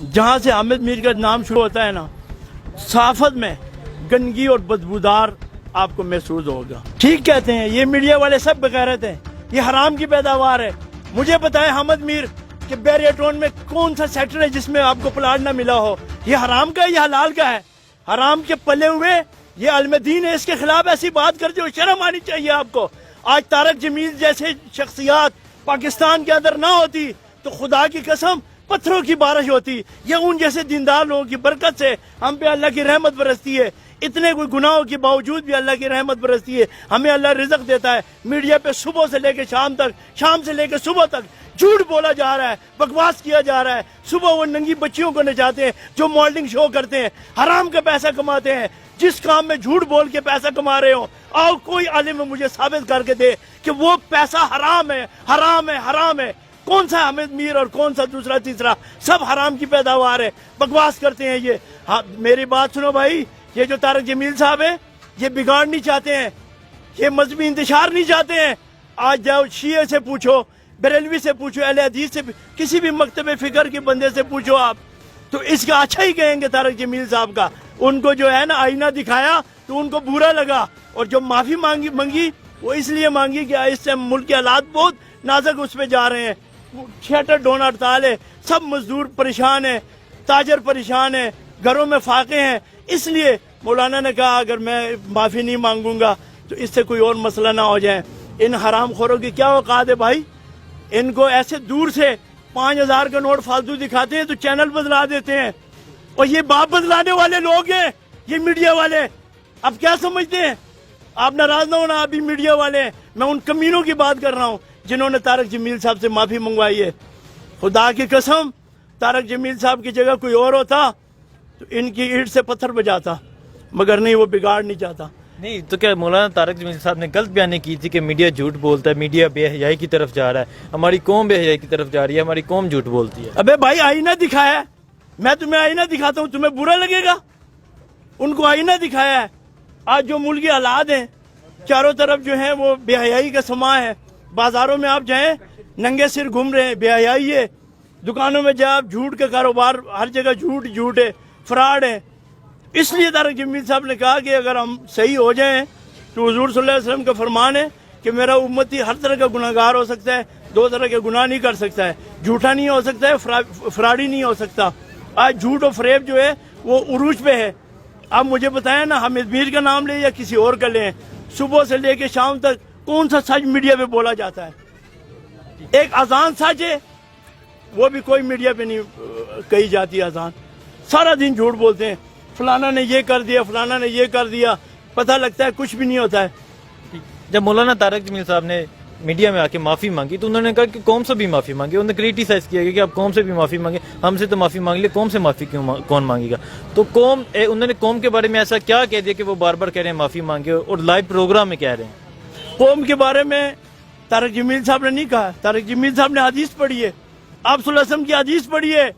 जहाँ से हामिद मीर का नाम शुरू होता है ना, सहाफत में गंदगी और बदबूदार आपको महसूस होगा। ठीक कहते हैं, ये मीडिया वाले सब बेगैरत हैं, ये हराम की पैदावार है। मुझे बताएं हामिद मीर कि बैरियटोन में कौन सा सेक्टर है जिसमें आपको प्लाट ना मिला हो? ये हराम का है, ये हलाल का है? हराम के पले हुए ये अलमदीन है, इसके खिलाफ ऐसी बात करते हो, शर्म आनी चाहिए आपको। आज तारक जमील जैसे शख्सियात पाकिस्तान के अंदर ना होती तो खुदा की कसम पत्थरों की बारिश होती। ये उन जैसे दीनदार लोगों की बरकत से हम पे अल्लाह की रहमत बरसती है। इतने कोई गुनाहों के बावजूद भी अल्लाह की रहमत बरसती है, हमें अल्लाह रिज़्क़ देता है। मीडिया पे सुबह से लेकर शाम तक, शाम से लेकर सुबह तक झूठ बोला जा रहा है, बकवास किया जा रहा है। सुबह वो नंगी बच्चियों को नचाते हैं जो मॉडलिंग शो करते हैं, हराम का पैसा कमाते हैं। जिस काम में झूठ बोल के पैसा कमा रहे हो, आओ कोई आलिम मुझे साबित करके दे कि वो पैसा हराम है, हराम है, हराम है। कौन सा हामिद मीर और कौन सा दूसरा तीसरा, सब हराम की पैदावार है, बकवास करते हैं ये। हाँ, मेरी बात सुनो भाई, ये जो तारक जमील साहब है ये बिगाड़ नहीं चाहते हैं, ये मजहबी इंतशार नहीं चाहते हैं। आज जाओ शिये से पूछो, बरेलवी से पूछो, अहले हदीस से, किसी भी मकतबे फिक्र के बंदे से पूछो आप, तो इसका अच्छा ही कहेंगे तारक जमील साहब का। उनको जो है ना आईना दिखाया तो उनको बुरा लगा, और जो माफी मांगी वो इसलिए मांगी कि इस टाइम मुल्क के हालात बहुत नाजुक उस पे जा रहे हैं। थिएटर डोन हड़ताल है, सब मजदूर परेशान है, ताजर परेशान है, घरों में फाके हैं। इसलिए मौलाना ने कहा अगर मैं माफी नहीं मांगूंगा तो इससे कोई और मसला ना हो जाए। इन हराम खोरों की क्या औकात है भाई? इनको ऐसे दूर से 5000 का नोट फालतू दिखाते हैं तो चैनल बदला देते हैं, और ये बाप बदलाने वाले लोग हैं ये मीडिया वाले। अब क्या समझते हैं? आप नाराज ना होना, आप भी मीडिया वाले हैं। मैं उन कमीनों की बात कर रहा हूँ जिन्होंने तारक जमील साहब से माफी मंगवाई है। खुदा की कसम, तारक जमील साहब की जगह कोई और होता तो इनकी ईंट से पत्थर बजाता, मगर नहीं, वो बिगाड़ नहीं चाहता। नहीं तो क्या मौलाना तारक जमील साहब ने गलत बयानी की थी कि मीडिया झूठ बोलता है, मीडिया बेहयाई की तरफ जा रहा है, हमारी कौम बेहयाई की तरफ जा रही है, हमारी कौम झूठ बोलती है। अबे भाई आईना दिखाया है, मैं तुम्हें आईना दिखाता हूँ, तुम्हें बुरा लगेगा? उनको आईना दिखाया है। आज जो मुल्क के हालात हैं, चारों तरफ जो है वो बेहयाई का समा है। बाजारों में आप जाएं, नंगे सिर घूम रहे हैं, बेहयाई है। दुकानों में जाए, झूठ का कारोबार, हर जगह झूठ है, फ्रॉड है। इसलिए तारक जमील साहब ने कहा कि अगर हम सही हो जाएं तो हुजूर सल्लल्लाहु अलैहि वसल्लम का फरमान है कि मेरा उम्मती हर तरह का गुनाहगार हो सकता है, दो तरह के गुनाह नहीं कर सकता है, झूठा नहीं हो सकता है, फ्रॉडी नहीं हो सकता। आज झूठ और फरेब जो है वो उरूज पे है। आप मुझे बताएं ना, हामिद मीर का नाम ले या किसी और का लें, सुबह से लेके शाम तक कौन सा सच मीडिया पे बोला जाता है? एक अजान सच है, वो भी कोई मीडिया पे नहीं कही जाती अजान। सारा दिन झूठ बोलते हैं, फलाना ने ये कर दिया, फलाना ने ये कर दिया, पता लगता है कुछ भी नहीं होता है। जब मौलाना तारक जमील साहब ने मीडिया में आके माफी मांगी तो उन्होंने कहा कि कौम से भी माफी मांगे। उन्होंने क्रिटिसाइज किया कि आप कौम से भी माफी मांगे, हमसे तो माफी मांग ली, कौम से माफी क्यों कौन मांगेगा? तो उन्होंने कौम के बारे में ऐसा क्या कह दिया कि वो बार बार कह रहे हैं माफी मांगे और लाइव प्रोग्राम में कह रहे हैं? कौम के बारे में तारक जमील साहब ने नहीं कहा। तारक जमील साहब ने हदीस पढ़ी है, आप सल्लल्लाहु अलैहि वसल्लम की हदीस पढ़ी है।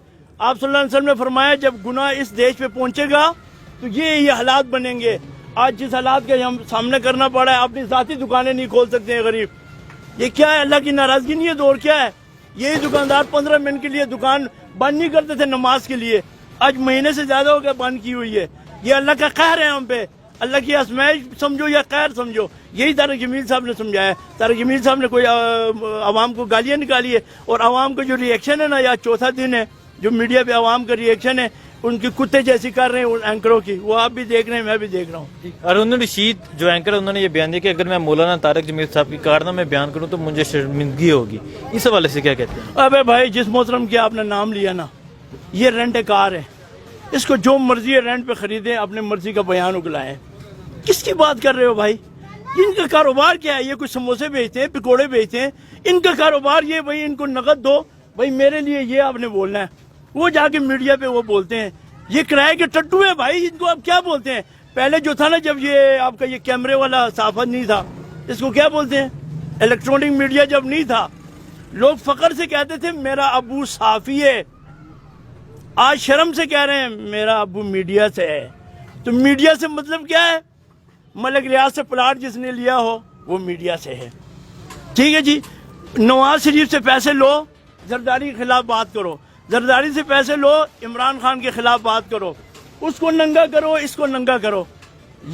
आप सल्लल्लाहु अलैहि वसल्लम ने फरमाया जब गुनाह इस देश पे पहुंचेगा तो ये हालात बनेंगे। आज जिस हालात का हम सामना करना पड़ा है, अपनी जाती दुकानें नहीं खोल सकते हैं गरीब। ये क्या है? अल्लाह की नाराजगी नहीं है तो और क्या है? यही दुकानदार 15 मिनट के लिए दुकान बंद नहीं करते थे नमाज के लिए, आज महीने से ज्यादा हो गया बंद की हुई है। ये अल्लाह का कहर है हम पे, अल्लाह की आजमाइश समझो या कहर समझो। यही तारक जमील साहब ने समझाया। तारक जमील साहब ने कोई आवाम को गालियां निकाली है, और आवाम का जो रिएक्शन है ना, या चौथा दिन है जो मीडिया पे आवाम का रिएक्शन है, उनकी कुत्ते जैसी कर रहे हैं उन एंकरों की, वो आप भी देख रहे हैं, मैं भी देख रहा हूँ। अरुण रशीद जो एंकर है, उन्होंने ये बयान दिया कि अगर मैं मौलाना तारक जमील साहब की कारनामे बयान करूँ तो मुझे शर्मिंदगी होगी। इस हवाले से क्या कहते हैं? अबे भाई, जिस मोहतरम के आपने नाम लिया ना, ये रेंट कार है, इसको जो मर्जी है रेंट पे खरीदे, अपने मर्जी का बयान उगलाएं। किसकी बात कर रहे हो भाई? इनका कारोबार क्या है? ये कुछ समोसे बेचते हैं, पकौड़े बेचते हैं, इनका कारोबार ये, भाई इनको नकद दो, भाई मेरे लिए ये आपने बोलना है। वो जाके मीडिया पे वो बोलते हैं, ये किराए के टट्टू है भाई, इनको आप क्या बोलते हैं? पहले जो था ना, जब ये आपका ये कैमरे वाला साफत नहीं था, इसको क्या बोलते हैं? इलेक्ट्रॉनिक मीडिया जब नहीं था, लोग फख्र से कहते थे मेरा अबू साफी है। आज शर्म से कह रहे हैं मेरा अबू मीडिया से है। तो मीडिया से मतलब क्या है? मलिक रियाज से प्लाट जिसने लिया हो वो मीडिया से है। ठीक है जी, नवाज शरीफ से पैसे लो, जरदारी के खिलाफ बात करो, زرداری سے پیسے لو, عمران خان کے خلاف بات کرو, اس کو ننگا کرو, اس کو ننگا کرو.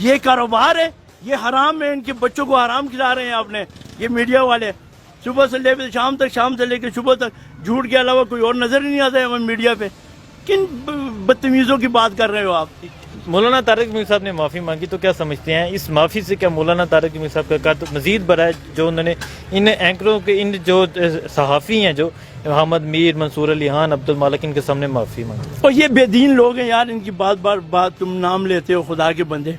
یہ کاروبار ہے, یہ حرام ہے. ان کے بچوں کو حرام کھلا رہے ہیں آپ نے. یہ میڈیا والے صبح سے لے کے شام تک, شام سے لے کے صبح تک جھوٹ کے علاوہ کوئی اور نظر ہی نہیں آتا ہے ہمیں میڈیا پہ. کن بدتمیزوں کی بات کر رہے ہو آپ؟ مولانا طارق جمیل صاحب نے معافی مانگی, تو کیا سمجھتے ہیں اس معافی سے کیا مولانا طارق جمیل صاحب کا قد مزید بڑھا ہے؟ جو انہوں نے ان اینکروں کے, ان جو صحافی ہیں جو محمد میر, منصور علی خان, عبد المالک, ان کے سامنے معافی مانگی. اور یہ بے دین لوگ ہیں یار, ان کی بات تم نام لیتے ہو خدا کے بندے.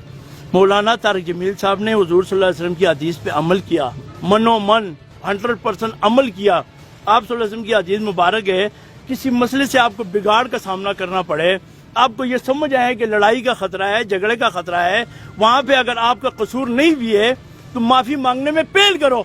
مولانا طارق جمیل صاحب نے حضور صلی اللہ علیہ وسلم کی حدیث پہ عمل کیا, منو من 100% عمل کیا. آپ صلی اللہ علیہ وسلم کی حدیث مبارک ہے, کسی مسئلے سے آپ کو بگاڑ کا سامنا کرنا پڑے, آپ کو یہ سمجھ آئے کہ لڑائی کا خطرہ ہے, جھگڑے کا خطرہ ہے, وہاں پہ اگر آپ کا قصور نہیں بھی ہے تو معافی مانگنے میں پہل کرو.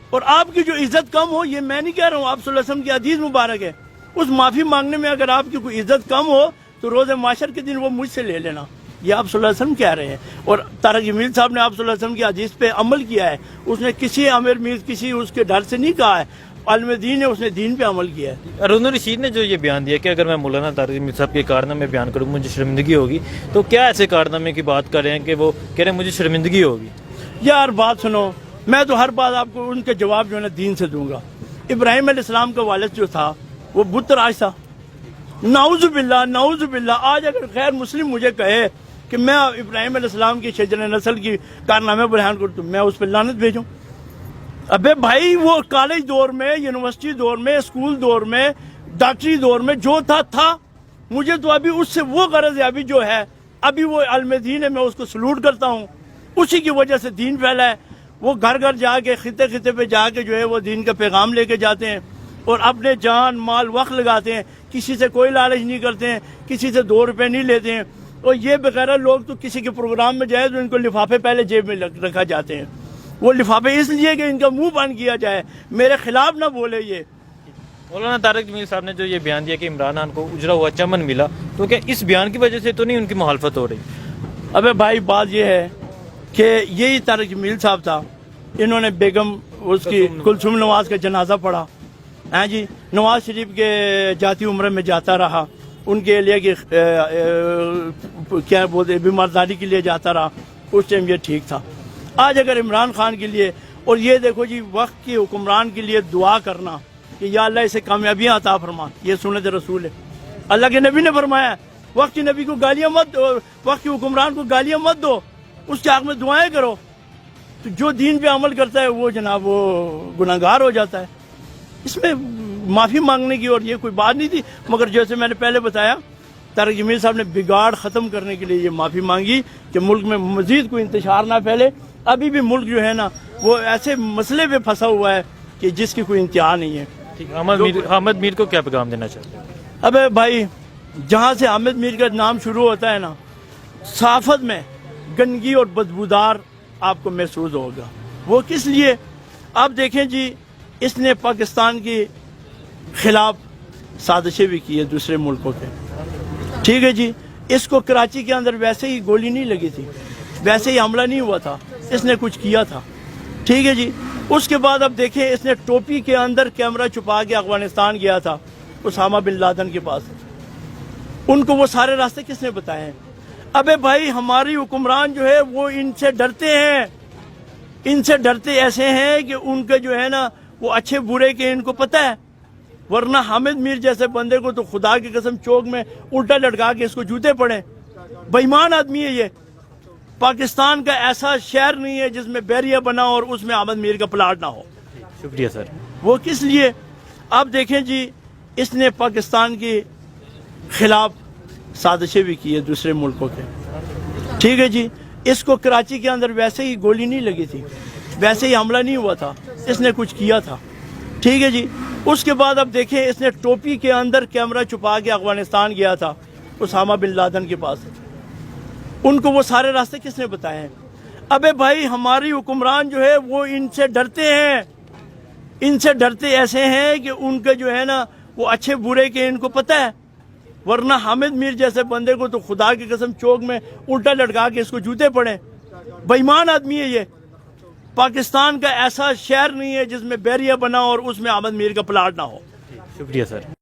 اور آپ کی جو عزت کم ہو, یہ میں نہیں کہہ رہا ہوں, آپ صلی اللہ علیہ وسلم کی حدیث مبارک ہے, اس معافی مانگنے میں اگر آپ کی کوئی عزت کم ہو تو روز معاشر کے دن وہ مجھ سے لے لینا. یہ آپ صلی اللہ علیہ وسلم کہہ رہے ہیں. اور طارق جمیل صاحب نے آپ صلی اللہ علیہ وسلم کی حدیث پہ عمل کیا ہے. اس نے کسی امیر میر, کسی اس کے ڈر سے نہیں کہا ہے, عالم دین ہے, اس نے دین پہ عمل کیا ہے. ارون رشید نے جو یہ بیان دیا کہ اگر میں مولانا طارق جمیل صاحب کے کارنامے بیان کروں مجھے شرمندگی ہوگی, تو کیا ایسے کارنامے کی بات کر رہے ہیں کہ وہ کہہ رہے ہیں مجھے شرمندگی ہوگی؟ یار بات سنو, میں تو ہر بات آپ کو ان کے جواب جو ہے نا دین سے دوں گا. ابراہیم علیہ السلام کا والد جو تھا وہ بت تراش تھا. نعوذ باللہ, نعوذ باللہ. آج اگر غیر مسلم مجھے کہے کہ میں ابراہیم علیہ السلام کی شجر نسل کی کارنامے بیان کروں تو میں اس پہ لعنت بھیجوں. ابے بھائی وہ کالج دور میں, یونیورسٹی دور میں, اسکول دور میں, ڈاکٹری دور میں جو تھا. مجھے تو ابھی اس سے وہ غرض ہے, ابھی جو ہے ابھی وہ عالم دین ہے, میں اس کو سلوٹ کرتا ہوں. اسی کی وجہ سے دین پھیلا ہے. وہ گھر گھر جا کے, خطے خطے پہ جا کے جو ہے وہ دین کا پیغام لے کے جاتے ہیں اور اپنے جان مال وقت لگاتے ہیں. کسی سے کوئی لالچ نہیں کرتے ہیں, کسی سے 2 روپے نہیں لیتے ہیں. اور یہ بغیر لوگ تو کسی کے پروگرام میں جائے تو ان کو لفافے پہلے جیب میں رکھا جاتے ہیں. وہ لفافے اس لیے کہ ان کا منہ بند کیا جائے, میرے خلاف نہ بولے. یہ مولانا طارق جمیل صاحب نے جو یہ بیان دیا کہ عمران خان کو اجرا ہوا چمن ملا, تو کیا اس بیان کی وجہ سے تو نہیں ان کی مخالفت ہو رہی؟ ابے بھائی بات یہ ہے کہ یہی طارق جمیل صاحب تھا, انہوں نے بیگم اس کی کلثوم نواز کا جنازہ پڑھا. ہاں جی, نواز شریف کے جاتی عمرے میں جاتا رہا, ان کے لیے کہ کیا بولتے بیمارداری کے لیے جاتا رہا. اس ٹائم یہ ٹھیک تھا. آج اگر عمران خان کے لیے, اور یہ دیکھو جی وقت کی حکمران کے لیے دعا کرنا کہ یا اللہ اسے کامیابیاں عطا فرما, یہ سنت رسول ہے. اللہ کے نبی نے فرمایا وقت کی نبی کو گالیاں مت دو, وقت کی حکمران کو گالیاں مت دو, اس کے حق میں دعائیں کرو. تو جو دین پہ عمل کرتا ہے وہ جناب وہ گناہگار ہو جاتا ہے. اس میں معافی مانگنے کی اور یہ کوئی بات نہیں تھی, مگر جیسے میں نے پہلے بتایا طارق جمیل صاحب نے بگاڑ ختم کرنے کے لیے یہ معافی مانگی کہ ملک میں مزید کوئی انتشار نہ پھیلے. ابھی بھی ملک جو ہے نا وہ ایسے مسئلے پہ پھنسا ہوا ہے کہ جس کی کوئی انتہا نہیں ہے. حامد میر کو کیا پیغام دینا چاہتے ہیں؟ ابے بھائی جہاں سے حامد میر کا نام شروع ہوتا ہے نا, صحافت میں گندگی اور بدبودار آپ کو محسوس ہوگا. وہ کس لیے؟ آپ دیکھیں جی, اس نے پاکستان کے خلاف سازشیں بھی کی ہے دوسرے ملکوں کے. ٹھیک ہے جی, اس کو کراچی کے اندر ویسے ہی گولی نہیں لگی تھی, ویسے ہی حملہ نہیں ہوا تھا, اس نے کچھ کیا تھا. ٹھیک ہے جی, اس کے بعد اب دیکھیں اس نے ٹوپی کے اندر کیمرہ چھپا کے افغانستان گیا تھا اسامہ بن لادن کے پاس. ان کو وہ سارے راستے کس نے بتائے ہیں؟ ابے بھائی ہماری حکمران جو ہے وہ ان سے ڈرتے ہیں, ان سے ڈرتے ایسے ہیں کہ ان کے جو ہے نا وہ اچھے برے کے ان کو پتہ ہے. ورنہ حامد میر جیسے بندے کو تو خدا کی قسم چوک میں الٹا لٹکا کے اس کو جوتے پڑے. بے ایمان آدمی ہے یہ. پاکستان کا ایسا شہر نہیں ہے جس میں بیریا بنا اور اس میں حامد میر کا پلاٹ نہ ہو. شکریہ سر. وہ کس لیے؟ آپ دیکھیں جی, اس نے پاکستان کے خلاف سازشیں بھی کی ہے دوسرے ملکوں کے. ٹھیک ہے جی, اس کو کراچی کے اندر ویسے ہی گولی نہیں لگی تھی, ویسے ہی حملہ نہیں ہوا تھا, اس نے کچھ کیا تھا. ٹھیک ہے جی, اس کے بعد اب دیکھیں اس نے ٹوپی کے اندر کیمرہ چھپا کے افغانستان گیا تھا اسامہ بن لادن کے پاس. ان کو وہ سارے راستے کس نے بتائے ہیں؟ ابے بھائی ہماری حکمران جو ہے وہ ان سے ڈرتے ہیں, ان سے ڈرتے ایسے ہیں کہ ان کے جو ہے نا وہ اچھے برے کے ان کو پتہ ہے. ورنہ حامد میر جیسے بندے کو تو خدا کی قسم چوک میں الٹا لٹکا کے اس کو جوتے پڑے. بے ایمان آدمی ہے یہ. پاکستان کا ایسا شہر نہیں ہے جس میں بیریا بنا اور اس میں حامد میر کا پلاٹ نہ ہو. شکریہ سر.